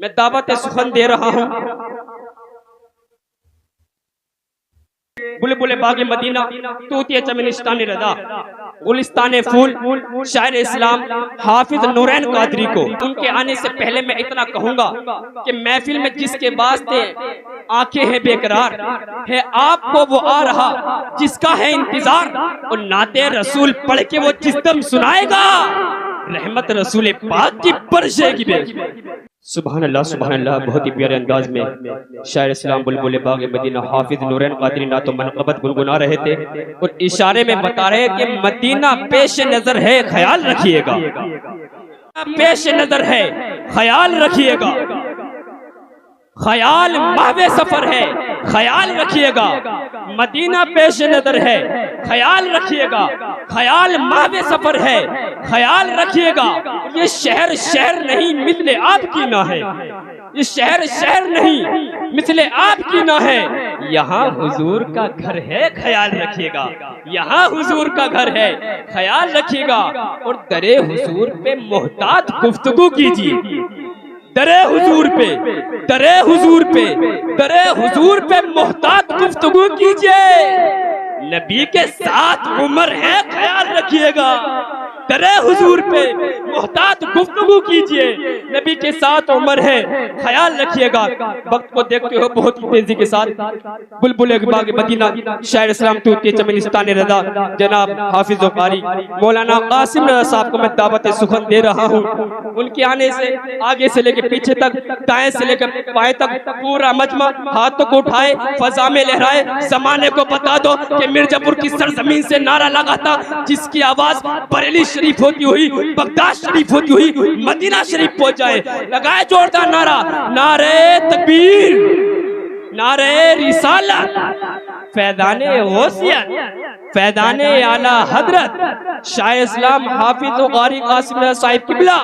मैं दावत सुखन दे रहा हूँ। बुलबुल बागे मदीना तूतिया चमनिस्तान रदा गुलिस्तान फूल शायर इस्लाम हाफिज नूरैन कादरी को उनके आने से पहले मैं इतना कहूंगा कि महफिल में जिसके वास्ते आंखें हैं बेकरार है, आपको वो आ रहा जिसका है इंतजार, और नाते रसूल पढ़ के वो जिस दम सुनाएगा रहमत रसूल पाक की बरसेगी। सुभान अल्लाह बहुत ही प्यारे अंदाज में शायर इस्लाम बुलबुल बागे मदीना हाफिज नूरैन कादरी ना तो मनक़बत गुनगुना रहे थे और इशारे में बता रहे कि मदीना पेश नजर है, ख्याल रखिएगा, पेश नजर है, ख्याल रखिएगा, ख्याल महवे सफर है, ख्याल रखिएगा, मदीना पेश नजर है, ख्याल रखिएगा, ख्याल महवे सफर है, ख्याल रखिएगा। ये शहर शहर नहीं मिसले आपकी ना है, ये शहर शहर नहीं मिसले आपकी ना है, यहाँ हुजूर का घर है, ख्याल रखिएगा, यहाँ हुजूर का घर है, ख्याल रखिएगा। और दरे हुजूर पे मोहतात गुफ्तगू कीजिए, दरे हुजूर पे, दरे हुजूर पे, दरे हुजूर पे मोहतात गुफ्तगू कीजिए, नबी के साथ उम्र है, ख्याल रखिएगा। दरे हुजूर पे मोहतात गुफ्तगू कीजिए, नबी के साथ उम्र है, ख्याल रखिएगा। वक्त को देखते हो बहुत तेजी के साथ बुलबुल बागे मदीना शायर इस्लाम तूतिया चमनिस्तान रदा जनाब हाफिज कारी मौलाना कासिम रज़ा साहब को मैं दावत सुखन दे रहा हूँ। उनके आने से आगे से लेकर पीछे तक, दाएं से लेकर बाएं तक पूरा मजमा हाथों को उठाए, फजा में लहराए, जमाने को बता दो कि मिर्जापुर की सरजमीन से नारा लगा था जिसकी आवाज बरेली शरीफ होती हुई, बगदाद शरीफ होती हुई मदीना शरीफ पहुंच जाए। लगाए जोरदार नारा, नारे तकबीर, नारे रिसालत, फैदाने गौसियत, फैदाने आला हजरत शायर इस्लाम हाफिज कारी कासिम रज़ा साहिब किबला,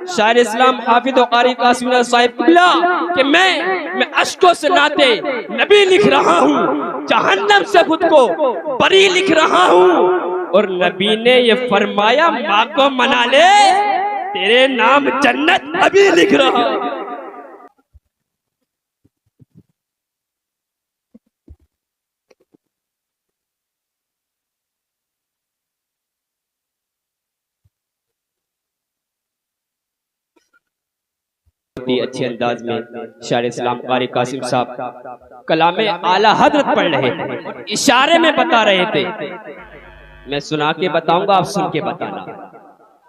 शायर इस्लाम हाफिज कारी कासिम रज़ा साहिब किबला कि मैं अश्कों से नाते नबी लिख रहा हूँ, जहन्नम से खुद को बरी लिख रहा हूँ। और नबी ने ये फरमाया माँ को मना ले, तेरे नाम जन्नत अभी लिख रहा है। अच्छे अंदाज में शायर इस्लाम कारी कासिम साहब कलामे आला हजरत पढ़ रहे थे, इशारे में बता रहे थे। मैं सुना के बताऊंगा, आप सुन के बताना,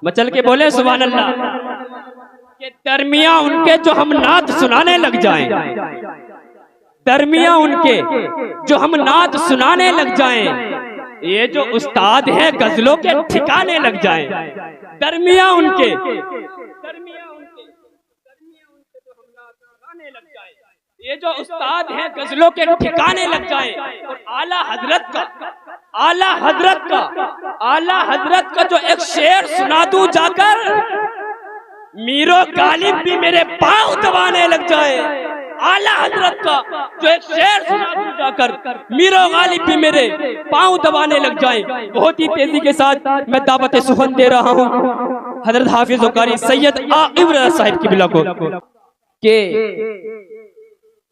मचल के बोले सुभान अल्लाह। कि दरमिया उनके जो हम नात सुनाने लग जाएं, दरमिया उनके जो हम नात सुनाने लग जाएं, ये जो उस्ताद है गजलों के ठिकाने लग जाएं, दरमिया उनके ये जो उस्ताद हैं गजलों के ठिकाने लग जाए। और आला हजरत का, आला हजरत का, आला हजरत का जो एक शेर सुना दूं जाकर, मीरो गालिब भी मेरे पांव दबाने लग जाए। आला हजरत का जो एक शेर सुना दूं जाकर, मीरो गालिब भी मेरे पांव दबाने लग जाए। बहुत ही तेजी के साथ मैं दावत सुखन दे रहा हूँ हजरत हाफिज कारी सैयद आकिब रज़ा साहिब किबला को के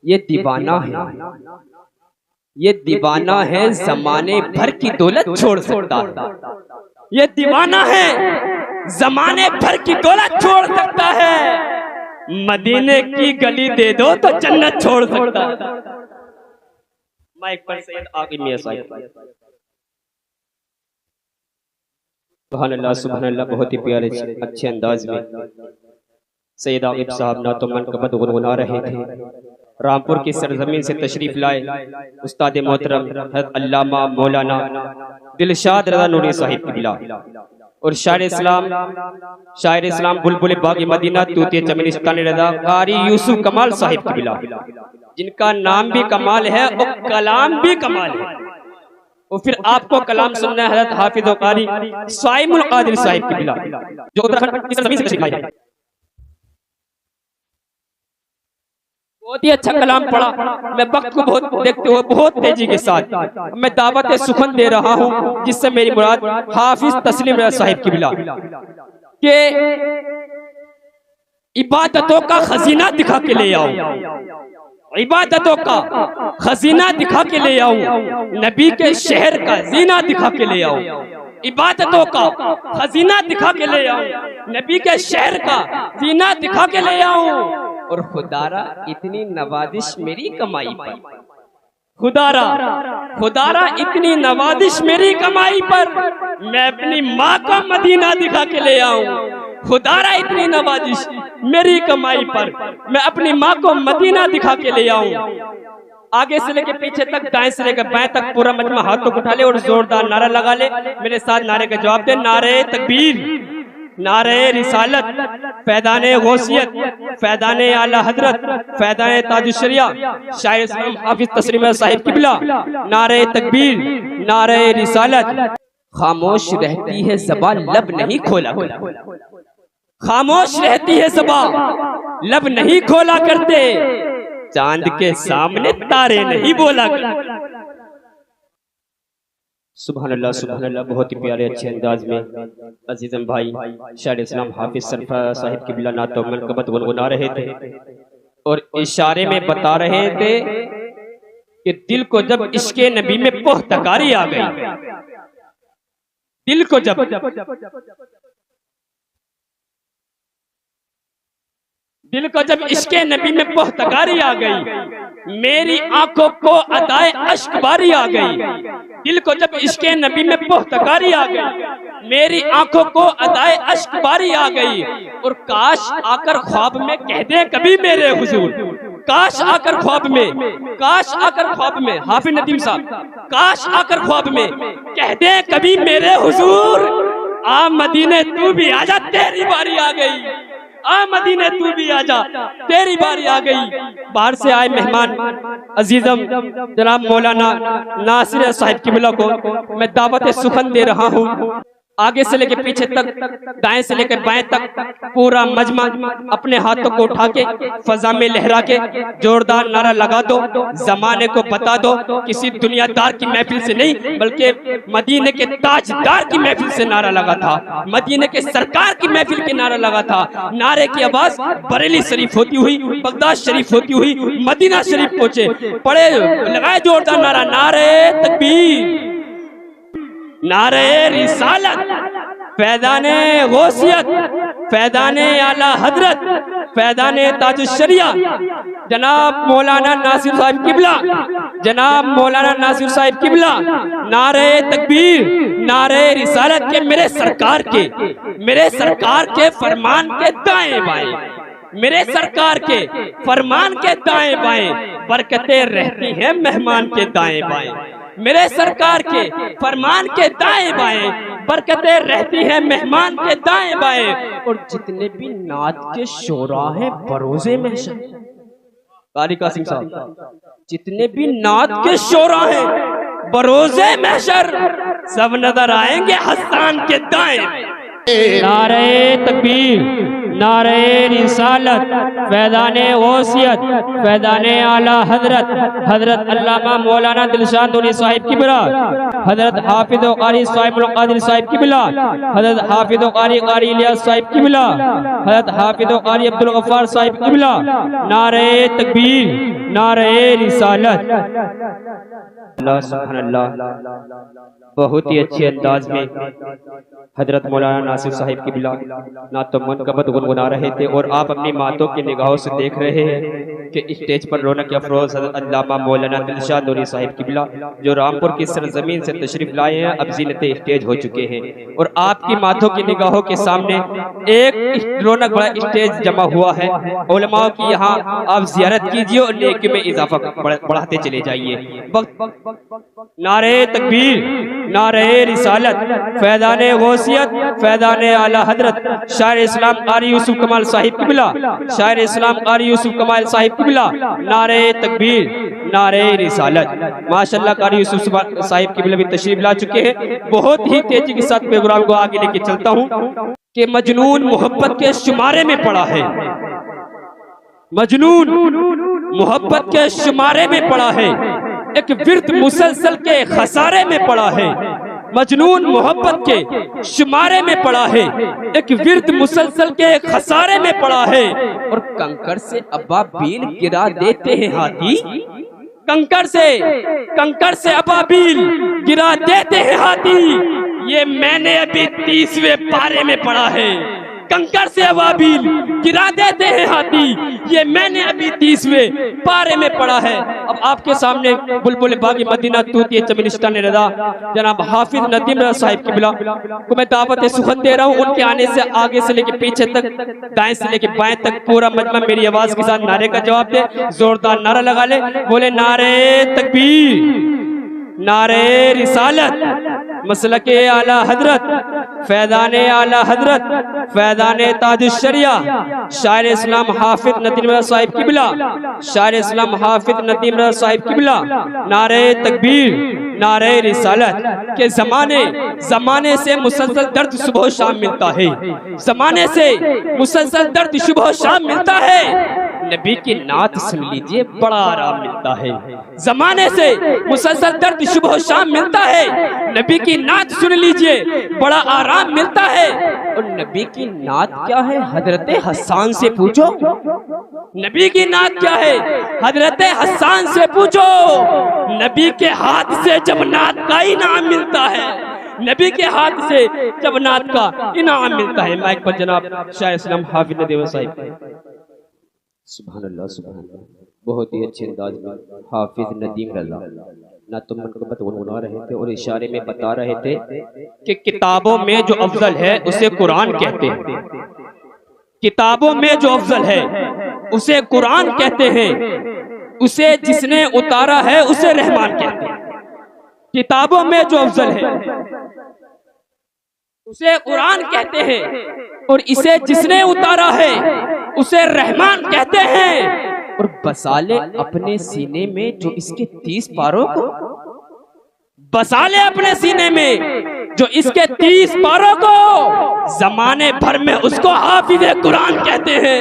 ये दीवाना है, ये दीवाना है, जमाने भर की दौलत छोड़ सकता है, ये दीवाना है, जमाने भर की दौलत छोड़ सकता है, मदीने की गली दे दो तो जन्नत छोड़ सकता है। माइक पर सैयद आकिब मियां साहब। सुभान अल्लाह, सुभान अल्लाह, बहुत ही प्यारे अच्छे अंदाज में सैयद आकिब साहब ना तो मनक़बत गुनगुना रहे थे। रामपुर की सरजमीन से तशरीफ लाए उस्ताद मोहतरम हज़रत अल्लामा मौलाना दिलशाद रज़ा नूरी साहिब किबला और शायर इस्लाम बुलबुल बागे मदीना तूतिया चमनिस्तान रज़ा कारी यूसुफ कमाल साहिब किबला, जिनका नाम भी कमाल है और कलाम भी कमाल है। और फिर आपको कलाम सुनना है हज़रत हाफिज कारी साइमुल कादिर साहिब किबला, जो उत्तराखंड की सरजमीन से तशरीफ लाए। बहुत ही अच्छा कलाम पढ़ा। मैं वक्त को बहुत देखते हुए बहुत तेजी के साथ मैं दावत सुखन दे रहा हूँ, जिससे मेरी मुराद हाफिज तस्लीम रज़ा साहिब किबला के इबादतों का खजीना दिखा के ले आओ, इबादतों का खजीना दिखा के ले आओ, नबी के शहर का जीना दिखा के ले आओ, इबादतों का खजीना दिखा के ले आओ, नबी के शहर का जीना दिखा के ले आओ। और खुदारा इतनी नवाजिश मेरी कमाई पर, खुदारा खुदारा इतनी नवाजिश मेरी कमाई पर, मैं अपनी माँ का मदीना दिखा के ले आऊं। खुदारा इतनी नवाजिश मेरी कमाई पर, मैं अपनी माँ को मदीना दिखा के ले आऊं। आगे से लेके पीछे तक, दाएं से लेकर बाएं तक पूरा मजमा हाथों को उठा ले और जोरदार नारा लगा ले। मेरे साथ नारे का जवाब दे। नारे तकबीर, नारे रिसालत, फैदाने गौसियत, फैदाने आला हजरत, फैदाने ताजुशरिया, शायर इस्लाम हाफिज तस्लीम साहिब किबला। नारे तकबीर, नारे रिसालत। खामोश रहती है ज़बान, लब नहीं खोला, खामोश रहती है ज़बान, लब नहीं खोला करते, चांद के सामने तारे नहीं बोला करते। सुभान अल्लाह, सुभान अल्लाह। बहुत ही प्यारे अच्छे अंदाज में अजीजम भाई शायर इस्लाम हाफिज सरफराज साहिब किबला नातो मनकबत गुनगुना रहे थे और इशारे में बता रहे थे कि दिल को जब इश्के नबी में पोहतकारी आ गई, दिल को जब दिल को जब इश्के नबी में पोहतकारी आ गई, मेरी आंखों को अदाए अश्क बारी आ गई। दिल को जब इश्के नबी में पोहतकारी आ गई, मेरी आंखों को अदाए अश्क बारी आ गई। और काश आकर ख्वाब में कह दे कभी मेरे हुजूर, काश आकर ख्वाब में, काश आकर ख्वाब में, हाफिज नदीम साहब, काश आकर ख्वाब में कह दे कभी मेरे हुजूर, आ मदीने तू भी आजा तेरी बारी आ गई, आ मदीने तू भी आजा तेरी बारी आ गई। बाहर से आए मेहमान अजीजम जनाब मौलाना नासिर साहिब किबला को मैं दावत सुखन दे रहा हूँ। आगे से लेकर पीछे तक, दाएं से लेकर बाएं तक पूरा मजमा अपने हाथों को उठा के फजा में लहरा के जोरदार नारा लगा दो। जमाने को बता दो किसी दुनियादार की महफिल से नहीं, बल्कि मदीने के ताजदार की महफिल से नारा लगा था, मदीने के सरकार की महफिल के नारा लगा था। नारे की आवाज बरेली शरीफ होती हुई, बगदाद शरीफ होती हुई मदीना शरीफ पहुंचे। पड़े लगाए जोरदार नारा, नारे तकबीर, नारे रिसालत, फैदाने गौसियत, फैदाने आला हजरत, फैदाने ताजुशरिया, जनाब मौलाना नासिर साहिब किबला, जनाब मौलाना नासिर साहिब किबला। नारे तकबीर, नारे रिसालत के मेरे सरकार के, मेरे सरकार के फरमान के दाएं बाएं, मेरे सरकार के फरमान के दाएं बाएं बरकतें रहती हैं मेहमान के दाएं बाएं। मेरे सरकार के फरमान के दाएं बाएं बरकतें रहती हैं मेहमान के दाएं बाएं। और जितने भी नात के शोरा हैं बरोज़े महशर, कारी कासिम साहब, जितने भी नात के शोरा हैं बरोज़े महशर, सब नजर आएंगे हसन के दाएं। नारे तकबीर, नारे रिसालत, फैदाने गौसियत, फैदाने आला हजरत, हजरत अल्लामा मौलाना दिलशाद दुनी साहिब किबला, हजरत हाफिज कारी साहिब कादिर साहिब किबला, हजरत हाफिज कारी कारी इलियास साहिब किबला, हजरत हाफिज कारी अब्दुल गफ्फार साहिब किबला। नारे तकबीर, नारे रिसालत। अल्लाह सुभान अल्लाह। बहुत ही अच्छे अंदाज में हजरत मौलाना नासिर साहिब किबला नातो मनकबत गुनगुना रहे थे और आप अपनी मातों की निगाहों से देख रहे हैं कि स्टेज पर रौनक अफरोज अल्लामा मौलाना दिलशाद नूरी साहिब किबला जो रामपुर की सरजमीन से तशरीफ लाए हैं, अब ज़ीनत स्टेज हो चुके हैं और आपकी मातों की निगाहों के सामने एक रौनक बड़ा स्टेज जमा हुआ है। उलमाओं की यहाँ आप जियारत कीजिए और नेकी में इजाफा बढ़ाते चले जाइए। नारे तकबीर, नारे रिसालत, फैदाने गौसियत, फैदाने आला हजरत, शायर इस्लाम कारी यूसुफ कमाल साहिब किबला, शायर इस्लाम कारी यूसुफ कमाल साहिब किबला। नारे तकबीर, नारे रिसालत। माशाल्लाह कारी यूसुफ साहिब किबला भी तशरीफ ला चुके हैं। बहुत ही तेजी के साथ प्रोग्राम को आगे लेके चलता हूँ कि मजनून मोहब्बत के शुमारे में पड़ा है, मजनून मोहब्बत के शुमारे में पड़ा है, एक विर्द मुसलसल के खसारे में पड़ा है, मजनून मोहब्बत के शुमारे में पड़ा है, एक विर्द मुसलसल के खसारे में पड़ा है। और कंकर से अबाबील गिरा देते हैं हाथी, कंकर से अबाबील गिरा देते हैं हाथी। ये मैंने अभी 30वें पारे में पढ़ा है। कंकर से अबाबील गिरा देते हैं हाथी, ये मैंने अभी 30वें पारे में पढ़ा है। अब आपके सामने बुलबुल बागी मदीना तूती चमिनिस्तान रज़ा जनाब हाफिज नदीम रज़ा साहिब की बिला को मैं दावत सुखन दे रहा हूँ। उनके आने से आगे से लेके पीछे तक, दाएं से लेके बाएं तक पूरा मजमा मेरी आवाज के साथ नारे का जवाब दे, जोरदार नारा लगा ले, बोले नारे तकबीर, नारे रिसालत, मसलके आला हजरत, फैदाने आला हजरत, फैदाने ताजुश शरिया, शायर इस्लाम हाफिज नदीम रज़ा साहिब किबला, शायर इस्लाम हाफिज नदीम रज़ा साहिब किबला। नारे तकबीर, नारे रिसालत के जमाने से मुसलसल दर्द सुबह शाम मिलता है, जमाने से मुसलसल दर्द सुबह शाम मिलता है। नबी की नात सुन लीजिए बड़ा आराम मिलता है। जमाने से मुसलसल दर्द सुबह शाम मिलता है, नबी की नात सुन लीजिए बड़ा आराम मिलता है। और नबी की नात क्या है हजरत हसन से पूछो, नबी की नात क्या है हजरत हसन से पूछो। नबी के हाथ से जब नात का इनाम मिलता है, नबी के हाथ से जब नात का इनाम मिलता है। माइक पर जनाब शाह इस्लाम हाफिज नदीम साहिब। सुभान अल्लाह, सुभान अल्लाह। बहुत ही अच्छे अंदाज में हाफिज नदीम रज़ा ना तो मनक़बत गुनगुना रहे थे और इशारे में बता रहे थे कि किताबों में जो अफजल है उसे कुरान कहते हैं, किताबों में जो अफजल है उसे कुरान कहते हैं, उसे जिसने उतारा है उसे रहमान कहते हैं। किताबों में जो अफजल है उसे कुरान कहते हैं और इसे जिसने उतारा है उसे रहमान कहते हैं। और बसाले अपने सीने में जो इसके 30 पारों को, बसाले अपने सीने में जो इसके 30 पारों को, जमाने भर में उसको हाफिज कुरान कहते हैं।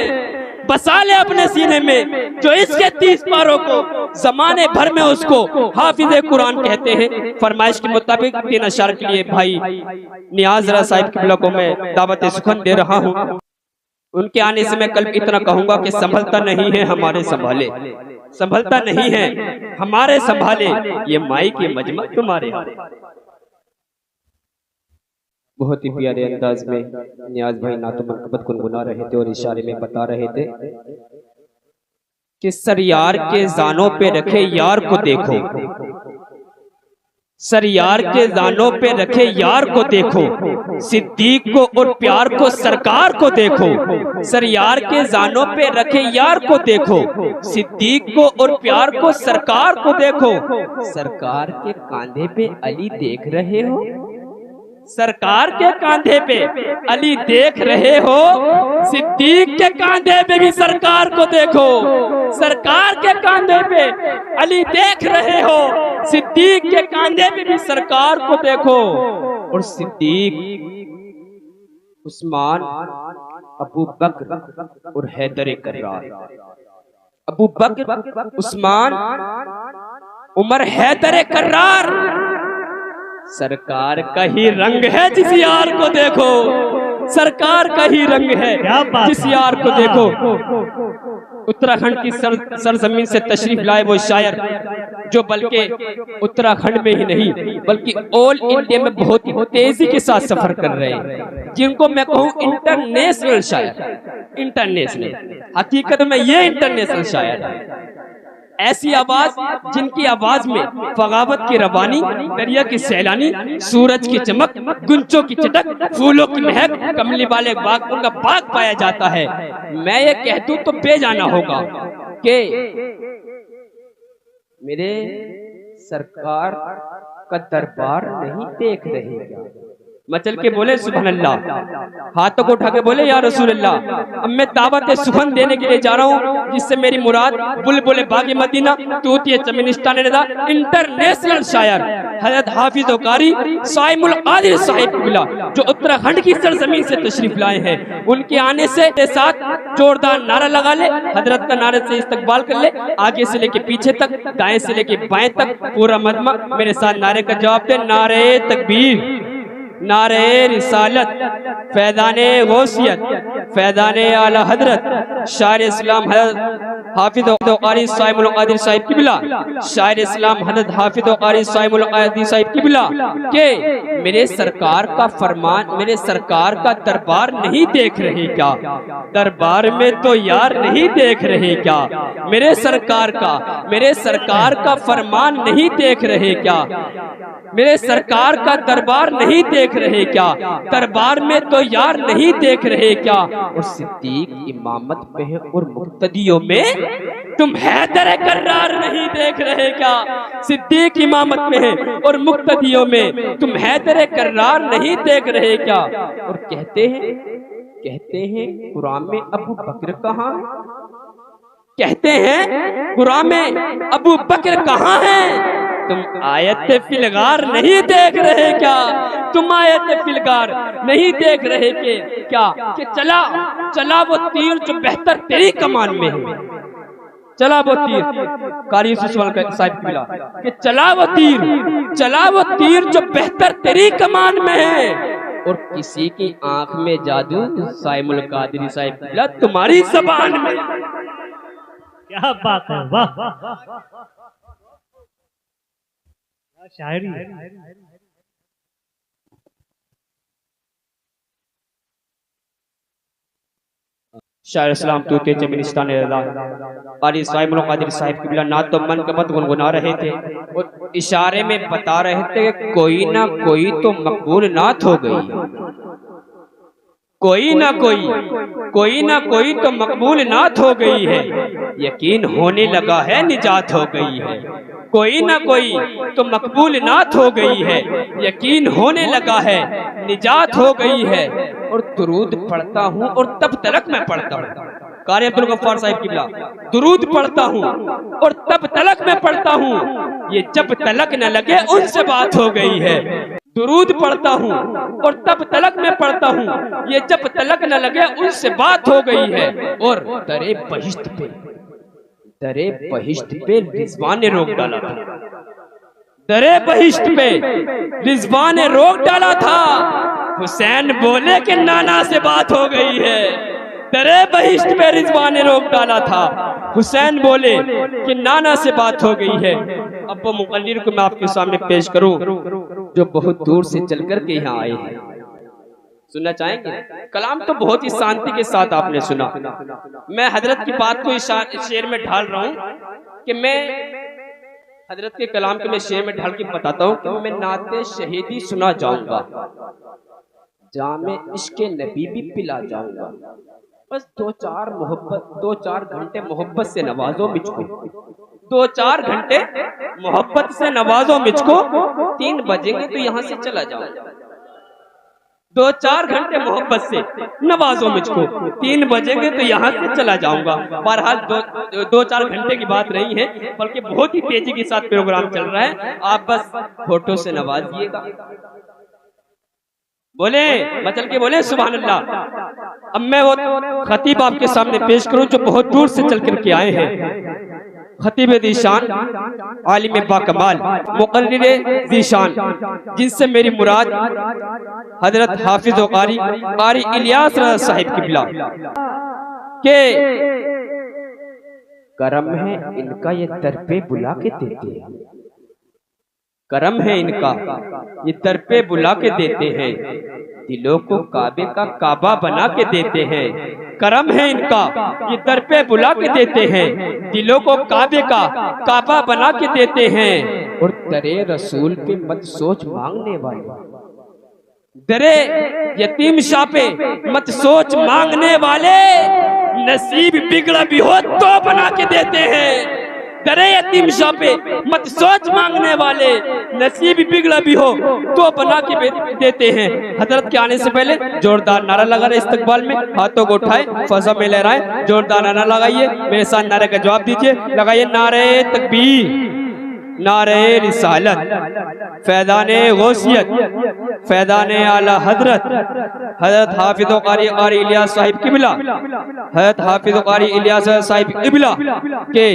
बसाले अपने सीने में जो इसके 30 पारों को, जमाने भर में उसको हाफिज कुरान कहते हैं। फरमाइश के मुताबिक 3 अशार के लिए भाई नियाज रज़ा साहिब की बिला को मैं दावत सुखन दे रहा हूँ। उनके आने से मैं कल इतना कहूंगा कि संभलता नहीं है हमारे संभाले, संभलता नहीं है हमारे संभाले, ये माई के मजमा तुम्हारे। बहुत ही प्यारे अंदाज में नियाज भाई ना तो मनक़बत गुनगुना रहे थे और इशारे में बता रहे थे कि सर यार के जानों पे रखे यार को देखो, सर यार के जानों पे रखे यार को देखो, सिद्दीक को और प्यार को सरकार को देखो। सर यार के जानों पे रखे यार को देखो, सिद्दीक को और प्यार को सरकार को देखो। सरकार के कांधे पे अली देख रहे हो, सरकार के कांधे पे अली देख रहे हो, सिद्दीक के कांधे पे भी सरकार को देखो। सरकार के कांधे पे अली देख रहे हो, सिद्दीक के कांधे पे भी सरकार को देखो। और सिद्दीक, उस्मान, अबू बकर और हैदर कर्रार, अबू बकर, उस्मान, उमर, हैदर कर्रार। सरकार का ही रंग है जिस यार को देखो, सरकार का ही रंग है जिस यार को देखो। उत्तराखंड की सरजमीन से तशरीफ लाए वो शायर जो बल्कि उत्तराखंड में ही नहीं बल्कि ऑल इंडिया में बहुत ही तेजी के साथ सफर कर रहे हैं, जिनको मैं कहूँ इंटरनेशनल शायर, इंटरनेशनल, हकीकत में ये इंटरनेशनल शायर है। ऐसी आवाज जिनकी आवाज में बगावत की रवानी, दरिया की सैलानी, सूरज की चमक, गुंचों की चटक, फूलों की महक, कमली वाले बाग उनका बाग पाया जाता है। मैं ये कह दूं तो बेजाना होगा कि मेरे सरकार का दरबार नहीं देख रहे क्या, मचल के बोले सुभान अल्लाह, हाथों को उठा के बोले या रसूल अल्लाह, अब मैं दावत सुखन देने के लिए जा रहा हूँ जिससे मेरी मुराद बुलबुल बागे मदीना तूतिए चमिनिस्तान रदा इंटरनेशनल शायर हजरत हाफिज कारी साइमुल आदिल साहिब मिला जो उत्तराखंड की सरजमीन से तशरीफ लाए हैं, उनके आने से साथ जोरदार नारा लगा ले, हजरत का नारे से इस्तकबाल कर ले, आगे से लेके पीछे तक, दाएं से लेके बाएं तक पूरा मजमा मेरे साथ नारे का जवाब दे। नारे तकबीर, नारे रिसालत, फैदाने गौसियत, फैदाने आला हजरत शायर इस्लाम हजरत हाफिज कारी साइमुल आदिल साहिब किबला, शायर इस्लाम हजरत हाफिज कारी साइमुल आदिल साहिब किबला के मेरे सरकार का फरमान, मेरे सरकार का दरबार नहीं देख रहे क्या? दरबार में तो यार नहीं देख रहे क्या? मेरे सरकार का फरमान नहीं देख रहे क्या? मेरे सरकार का दरबार नहीं देख रहे क्या? दरबार में तो यार नहीं देख रहे क्या? और सिद्दीक इमामत पे है और मुक्तदियों में तुम हैदर कर्रार नहीं देख रहे क्या? सिद्दीक इमामत में है और मुक्तदियों में तुम हैदर कर्रार नहीं देख रहे क्या? और कहते हैं कुरान में अबू बकर कहाँ? कहते हैं कुरान में अबू बकर कहाँ है? तुम आयत फिलगार नहीं देख रहे क्या? तुम आयत फिलगार नहीं देख रहे के क्या? कि चला वो तीर जो बेहतर तेरी कमान में है, चला वो तीर, कारी साहिब मिला कि चला वो तीर जो बेहतर तेरी कमान में है, और किसी की आंख में जादू साइमुल कादरी साहिब मिला तुम्हारी जबान में। क्या बात है, वाह शायरी। शायर इस्लाम तूते चमिनिस्तान कारी साइमुल कादरी साहिब किबला ना तो मन का मत गुनगुना रहे थे और इशारे में बता रहे थे कोई ना कोई तो मकबूल नात हो गई, कोई ना कोई तो मकबूल नात हो गई है, यकीन होने लगा है निजात हो गई है। कोई ना कोई तो मकबूल नात हो गई है, यकीन होने लगा है निजात हो गई है। और दुरूद पढ़ता हूँ और तब तलक मैं पढ़ता हूँ, कारी अब्दुल गफ्फार साहिब किबला, दुरूद पढ़ता हूँ और तब तलक मैं पढ़ता हूँ, ये जब तलक न लगे उनसे बात हो गई है। दुरूद पढ़ता हूँ और तब तलक मैं पढ़ता हूँ, ये जब तलक न लगे उनसे बात हो गई है। और दरे बहिश्त पे रिजवान ने रोक डाला था, दरे बहिश्त पे रिजवान ने रोक डाला था, हुसैन बोले कि नाना से बात हो गई है। दरे बहिश्त पे रिजवान ने रोक डाला था, हुसैन बोले कि नाना से बात हो गई है। अब वो मुकल्लिर को मैं आपके सामने पेश करूं जो बहुत दूर से चलकर के यहाँ आए हैं, सुनना चाहेंगे? कलाम तो बहुत ही शांति के साथ आपने सुना। मैं हजरत की बात को इस शेर में ढाल रहा हूँ कि मैं हजरत के कलाम को मैं शेर में ढाल के बताता हूँ कि मैं नाते शहीदी सुना जाऊंगा, जामे इश्क़े नबी भी पिला जाऊंगा, बस 2-4 घंटे मोहब्बत से नवाजो मुझको, 2-4 घंटे मोहब्बत से नवाजो मुझको, 3 बजेंगे तो यहाँ से चला जाऊंगा। 2-4 घंटे मोहब्बत से नवाजो मुझको, 3 बजेंगे तो यहाँ से चला जाऊंगा। बहरहाल 2-4 घंटे की बात नहीं है, बल्कि बहुत ही तेजी के साथ प्रोग्राम चल रहा है, आप बस फोटो से नवाज दिएगा। बोले मचल के बोले सुभान अल्लाह। अब मैं वो खतीब आपके सामने पेश करूं जो बहुत दूर से चल करके आए हैं, खतीब ज़ीशान, आलिम बाकमाल, मुक़र्रिर ज़ीशान, जिनसे मेरी मुराद हजरत हाफिज कारी इलियास रज़ा साहिब किबला के करम है इनका ये दर पे बुला के देते हैं, करम है इनका ये दर पे बुला के देते हैं, दिलों को काबे का काबा बना के देते हैं। करम है इनका ये दर पे बुला के देते हैं, दिलों को काबे का काबा बना के देते हैं। और दरे रसूल पे मत सोच मांगने वाले, दरे यतीम शाह पे मत सोच मांगने वाले, नसीब बिगड़ा भी हो तो बना के देते हैं। दरे यतीम पे मत सोच मांगने वाले, नसीब बिगड़ा भी हो तो बना के देते हैं। हजरत के आने से पहले जोरदार नारा लगा रहे इस्तकबाल में, हाथों को उठाए फजा में लहराए, जोरदार नारा लगाइए, मेरे साथ नारे का जवाब दीजिए। लगाइए नारे तकबीर, नारे रिसालत, फैदाने गौसियत, फैदाने आला हजरत, हजरत हाफिज कारी कारी इलियास साहिब किबला, हजरत हाफिज कारी इलियास साहिब किबला के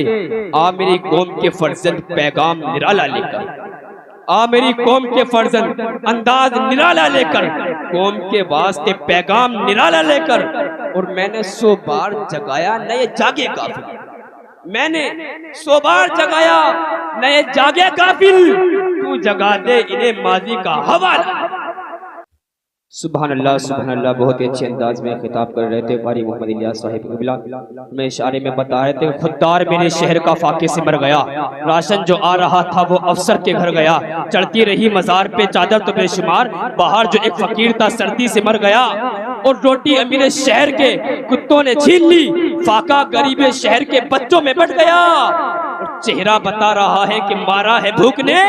आ मेरी कौम के फर्जंद पैगाम निराला लेकर, आ मेरी कौम के फर्जंद अंदाज निराला लेकर, कौम के वास्ते पैगाम निराला लेकर। और मैंने 100 बार जगाया नए जागे काफिल, मैंने 100 बार जगाया नए जागे काफिल, तू जगा दे इन्हें माजी का हवाला। सुभान अल्लाह, बहुत ही अच्छे अंदाज में खिताब कर रहे थे कारी मोहम्मद इलियास साहिब किबला। मैं इशारे में बता रहे थे, खुददार मेरे शहर का फाके से मर गया, राशन जो आ रहा था वो अफसर के घर गया, चढ़ती रही मजार पे चादर तो बेशुमार, बाहर जो एक फकीर था सर्दी से मर गया, और रोटी अमीर शहर के कुत्तों ने छीन ली, फाका गरीब शहर के बच्चों में बढ़ गया। और चेहरा बता रहा है कि मारा है भूख ने,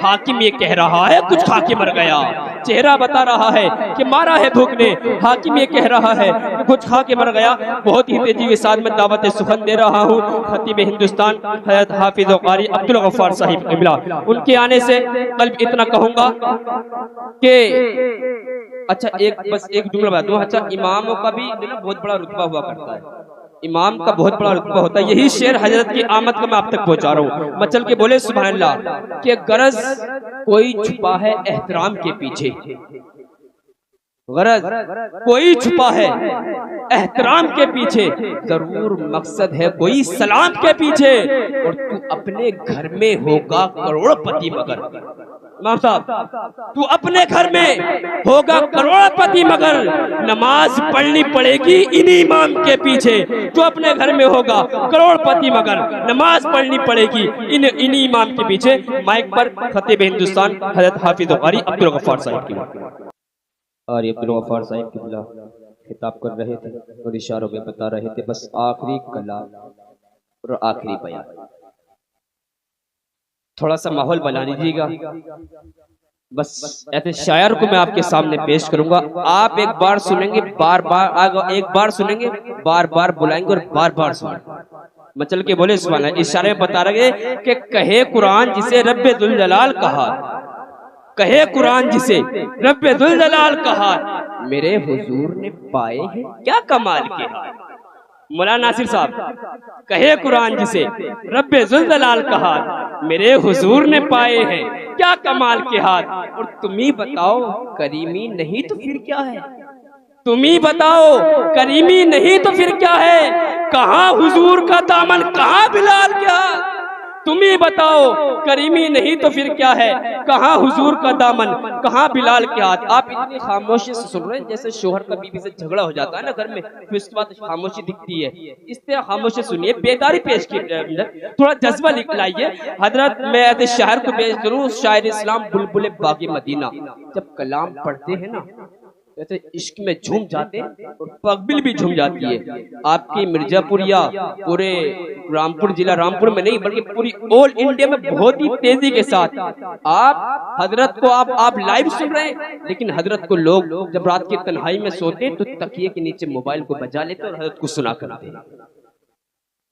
हाकिम ये कह रहा है कुछ खा के मर गया। चेहरा बता रहा है कि मारा है भूख ने, हाकिम ये कह रहा है कि कुछ खा के मर गया। बहुत ही तेजी के साथ मैं दावत सुखन दे रहा हूँ खतीब हिंदुस्तान हज़रत हाफिज कारी अब्दुल गफ्फार साहिब किबला। उनके आने से कल इतना कहूँगा कि अच्छा बस एक जुमला बता दूं। अच्छा, इमामों का भी बहुत बड़ा रुतबा हुआ करता है, इमाम का बहुत बड़ा रुतबा होता है। यही शेर हजरत की आमद का मैं आप तक पहुंचा रहा हूँ। मचल के बोले सुभान अल्लाह कि गरज कोई छुपा है एहतराम के पीछे, गरज कोई छुपा है एहतराम के पीछे, जरूर मकसद है कोई सलाम के पीछे। और तू अपने घर में होगा करोड़पति, मगर इमाम साहब तू अपने घर में होगा करोड़पति, मगर नमाज पढ़नी पड़ेगी इन्हीं इमाम के पीछे। तू अपने घर में होगा करोड़पति, मगर नमाज पढ़नी पड़ेगी इन्हीं इमाम के पीछे। माइक पर खतीब हिंदुस्तान हज़रत हाफिज कारी अब्दुल गफ्फार साहिब की और अब्दुल गफ्फार साहिब किबला खिताब कर रहे थे और इशारों में बता रहे थे बस आखिरी कलाम और आखिरी बयान। थोड़ा सा माहौल बना लीजिएगा, बस ऐसे शायर को मैं आपके सामने पेश करूंगा। आप एक बार सुनेंगे, बार बार एक बार सुनेंगे, बार बार बुलाएंगे और बार बार सुनेंगे। मचल के बोले सुभान अल्लाह। इशारे में बता रहे कि कहे कुरान जिसे रब्बे दुल जलाल कहा, कहे कुरान जिसे रब्बे दुल जलाल कहा, मेरे हुजूर ने पाए हैं क्या कमाल के हाल। मौलाना नासिर साहब, कहे कुरान जिसे रब्बे जुल जलाल कहा, मेरे हुजूर ने पाए हैं क्या कमाल के हाथ। और तुम ही बताओ करीमी नहीं तो फिर क्या है, तुम ही बताओ करीमी नहीं तो फिर क्या है, कहाँ हुजूर का दामन कहाँ बिलाल के हाथ। तुम ही बताओ करीमी नहीं तो फिर क्या है, कहाँ हुजूर का दामन कहाँ बिलाल के हाथ। आप इतनी खामोशी से सुन रहे हैं जैसे शोहर का बीवी से झगड़ा हो जाता है ना घर में, फिर उसके बाद खामोशी दिखती है। इस तरह खामोशी सुनिए, बेदारी पेश की, थोड़ा जज्बा लाइए। हजरत मैं ऐसे शायर को पेश करूँ, शायर इस्लाम बुलबुल बागी मदीना जब कलाम पढ़ते हैं ना जैसे इश्क में झूम जाते और पगबिल भी झूम जाती है। आपकी मिर्जापुर या पूरे रामपुर जिला, रामपुर में नहीं बल्कि पूरी ऑल इंडिया में बहुत ही तेजी के साथ आप हजरत को आप लाइव सुन रहे हैं, लेकिन हजरत को लोग जब रात की तन्हाई में सोते तो तकिए के नीचे मोबाइल को बजा लेते और हजरत को सुना करते हैं।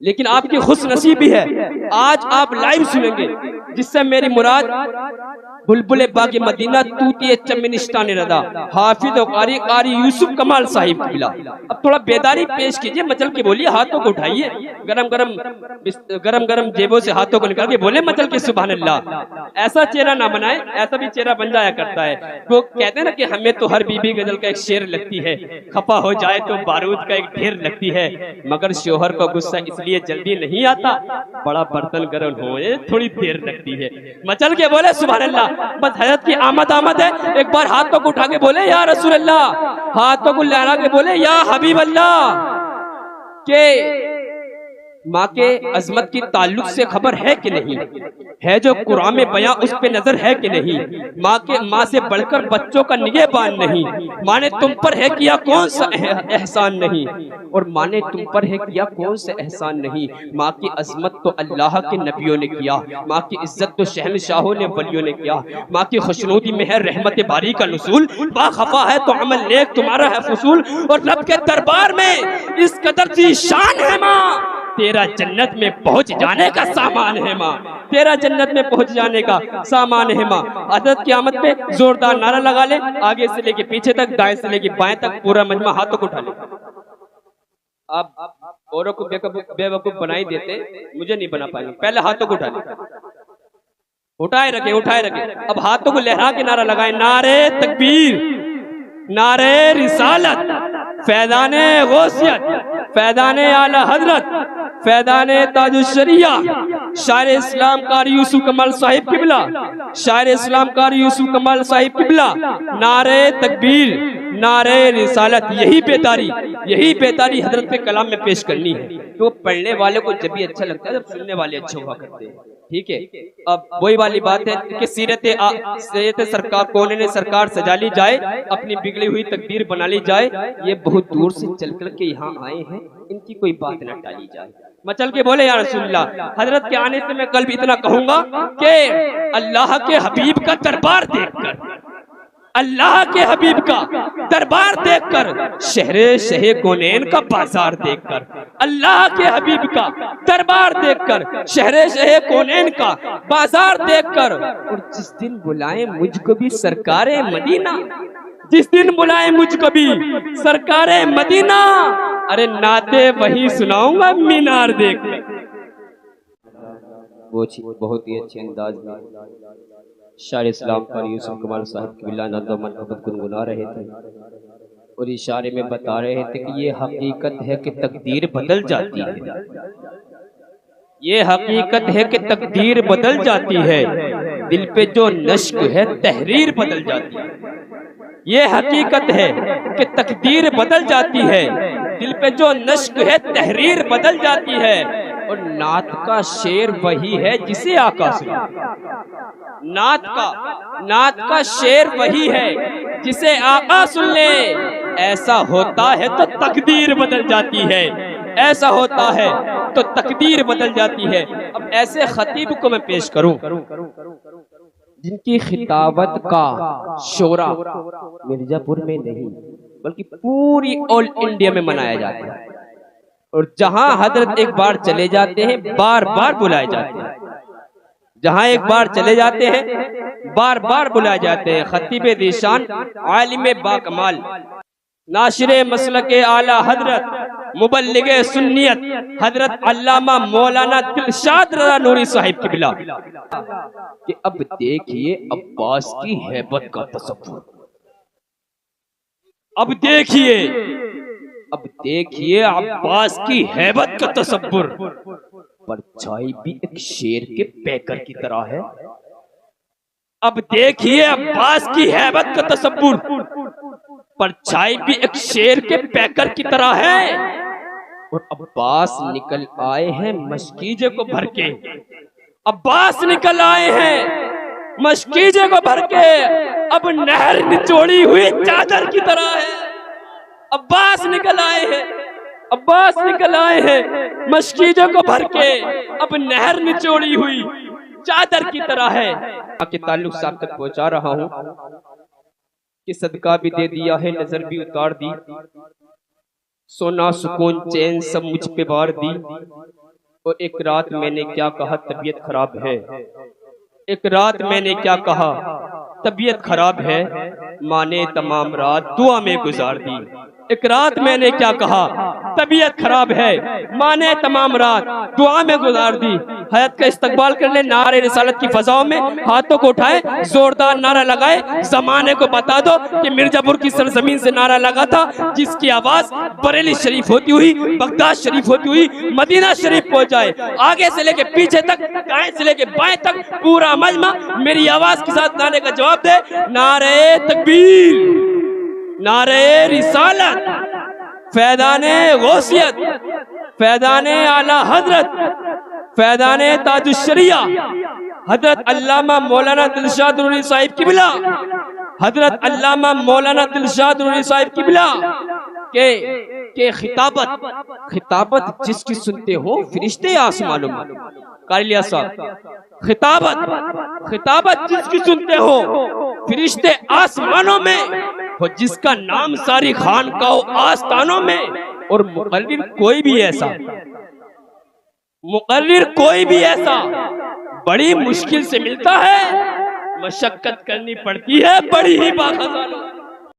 लेकिन आपकी खुशनसीबी है आज आप लाइव सुनेंगे, जिससे मेरी मुराद बुलबुल बागी मदीना तूती चमिनिस्तान रदा हाफिज कारी कारी यूसुफ कमाल साहिब किबला। अब थोड़ा बेदारी पेश कीजिए, मचल के बोलिए, हाथों को उठाइए, गरम गरम जेबों से हाथों को निकाल के बोले मचल के सुभान अल्लाह। ऐसा चेहरा ना बनाए, ऐसा भी चेहरा बन जाया करता है। तो कहते हैं ना कि हमें तो हर बीबी गजल का एक शेर लगती है, खफा हो जाए तो बारूद का एक ढेर लगती है, मगर शोहर का गुस्सा इसलिए जल्दी नहीं आता, बड़ा बर्तन गर्म होए थोड़ी देर लगती है। मचल के बोले सुभान अल्लाह। बस हजरत की आमद है। एक बार हाथों को उठा के बोले या रसूल अल्लाह, हाथों को लहरा के बोले या हबीब अल्लाह। के माँ के अजमत की ताल्लुक से खबर है कि नहीं, है जो कुरान में बयां उस पे नजर है कि नहीं। माँ से बढ़कर बच्चों का निगहबान नहीं। माँ ने तुम पर है किया कौन सा एहसान नहीं, और माँ ने तुम पर है किया कौन सा एहसान नहीं। माँ की अजमत तो अल्लाह के नबियों ने किया, माँ की इज्जत तो शहनशाहों ने वलियों ने किया। माँ की खुशनुदी में है रहमत बारी का नुसूल, बाखफा है तो अमल नेक तुम्हारा है फसूल। और रब के दरबार में इस कदर सी शान है माँ, तेरा जन्नत में पहुंच जाने का सामान है माँ, तेरा जन्नत में पहुंच जाने का सामान है माँ। हज़रत क़यामत पे जोरदार नारा लगा ले, आगे से लेके पीछे तक, दाएं से लेके बाएं तक, पूरा मजमा हाथों को उठा ले। आप औरों को बेवकूफ बनाई देते, मुझे नहीं बना पाएंगे। पहले हाथों को उठा ले, उठाए रखे, उठाए रखे। अब हाथों को लहरा के नारा लगाए, नारे तकबीर, नारे रिसालत, फैज़ाने गौसियत, फैज़ाने आला हजरत, फैज़ाने ताजुश्शरिया, शायर इस्लाम कारी यूसुफ कमाल साहिब किबला, शायर इस्लाम कारी यूसुफ कमाल साहिब किबला। नारे तकबीर, नारे रिसालत, यही बेदारी हजरत पे कलाम में पेश करनी है। तो पढ़ने वाले को जब भी अच्छा लगता है जब सुनने वाले अच्छे हुआ करते हैं। ठीक है, अब वही वाली बात है कि सीरत सरकार कोने ने सरकार सजा ली जाए, अपनी बिगड़ी हुई तकदीर बना ली जाए। ये बहुत दूर से चल कर के यहाँ आए हैं, इनकी कोई बात न टाली जाए। मचल के बोले या रसूलल्लाह। हजरत के आने से मैं कल भी इतना कहूंगा कि अल्लाह के हबीब का दरबार देखकर, अल्लाह के हबीब का दरबार देखकर, शहरे शहे कोनेन का बाजार देखकर, अल्लाह के हबीब का दरबार देखकर, शहरे शहे कोनेन का बाजार देखकर, और जिस दिन बुलाए मुझको भी सरकारे मदीना, जिस दिन बुलाए मुझको भी सरकारे मदीना, अरे नाते वही सुनाऊंगा मीनार देखकर। वो बहुत ही अच्छे अंदाज में शायर इस्लाम पर यूसुफ कमाल साहब किबला नज़्म मोहब्बत गुनगुना रहे थे, और इशारे में बता रहे थे कि ये हकीकत है कि तकदीर बदल जाती है, ये हकीकत है कि तकदीर बदल जाती है, दिल पे जो नश्क है तहरीर बदल जाती है। ये हकीकत है कि तकदीर बदल जाती है, दिल पे जो नश्क है तहरीर बदल जाती है। और नात का शेर वही है जिसे आका सुना, नात का शेर वही है जिसे आका सुन ले। ऐसा होता है तो तकदीर बदल जाती है, ऐसा होता है तो तकदीर बदल जाती है। अब ऐसे खतीब को मैं पेश करूं जिनकी खिताबत का शोरा मिर्जापुर में नहीं बल्कि पूरी ऑल इंडिया में मनाया जाता है, और जहां हजरत एक बार चले जाते हैं बार बार बुलाए जाते हैं, जहां एक बार चले जाते हैं बार बार बुलाए जाते हैं। खतीब ज़ीशान, आलिम बाकमाल, नाशिरे मसलके आला हजरत, मुबल्लिगे सुन्नियत हजरत अल्लामा मौलाना दिलशाद रज़ा नूरी साहिब किबला कि अब देखिए अब्बास की हैबत का तसव्वुर, अब देखिए अब्बास की हैबत का तसव्वुर। परछाई भी एक शेर के पैकर की तरह है। अब देखिए अब्बास की हैबत का तसव्वुर, परछाई भी एक शेर के पैकर की तरह है। और अब्बास निकल आए हैं मशकीजे को भर के, अब्बास निकल आए हैं मशकीजे को भर के, अब नहर निचोड़ी हुई चादर की तरह है। अब्बास निकल आए हैं, अब्बास निकल आए हैं मशकीजे को भर के, अब नहर निचोड़ी हुई चादर की तरह है। आपके ताल्लुक साहब तक पहुंचा रहा हूं कि सदका भी दे दिया है, नजर भी उतार दी, सोना सुकून चैन सब मुझ पे बार दी। और एक रात मैंने क्या कहा तबीयत खराब है, एक रात मैंने क्या कहा तबीयत खराब है, माने तमाम रात दुआ में गुजार दी। एक रात मैंने क्या कहा तबीयत खराब है, माने तमाम रात दुआ में गुजार दी। हयात का इस्तकबाल कर ले, नारे रिसालत की फजाओं में हाथों को उठाए, जोरदार नारा लगाए, जमाने को बता दो कि मिर्जापुर की सरजमीन से नारा लगा था, जिसकी आवाज बरेली शरीफ होती हुई, बगदाद शरीफ होती हुई मदीना शरीफ पहुंच जाए। आगे से लेके पीछे तक, दाएं से लेके बाएं तक पूरा मजमा मेरी आवाज के साथ नारे का जवाब दे। नारे तकबीर, नारे रिसालत, फैज़ाने गौसियत, फैज़ाने आला हजरत, फैज़ाने ताजुश्शरिया हजरत अल्लामा मौलाना दिलशाद दुरूनी साहिब किबला, हजरत अल्लामा मौलाना दिलशाद दुरूनी साहिब किबला के खिताबत जिसकी सुनते हो फरिश्ते आसमानों में। कालिया साहब, खिताबत जिसकी सुनते हो फरिश्ते आसमानों में, और जिसका नाम सारी खानकाओं आस्थानों में। और मुकर्रिर कोई भी ऐसा बड़ी मुश्किल से मिलता है, मशक्कत करनी पड़ती है बड़ी ही बाखजालों।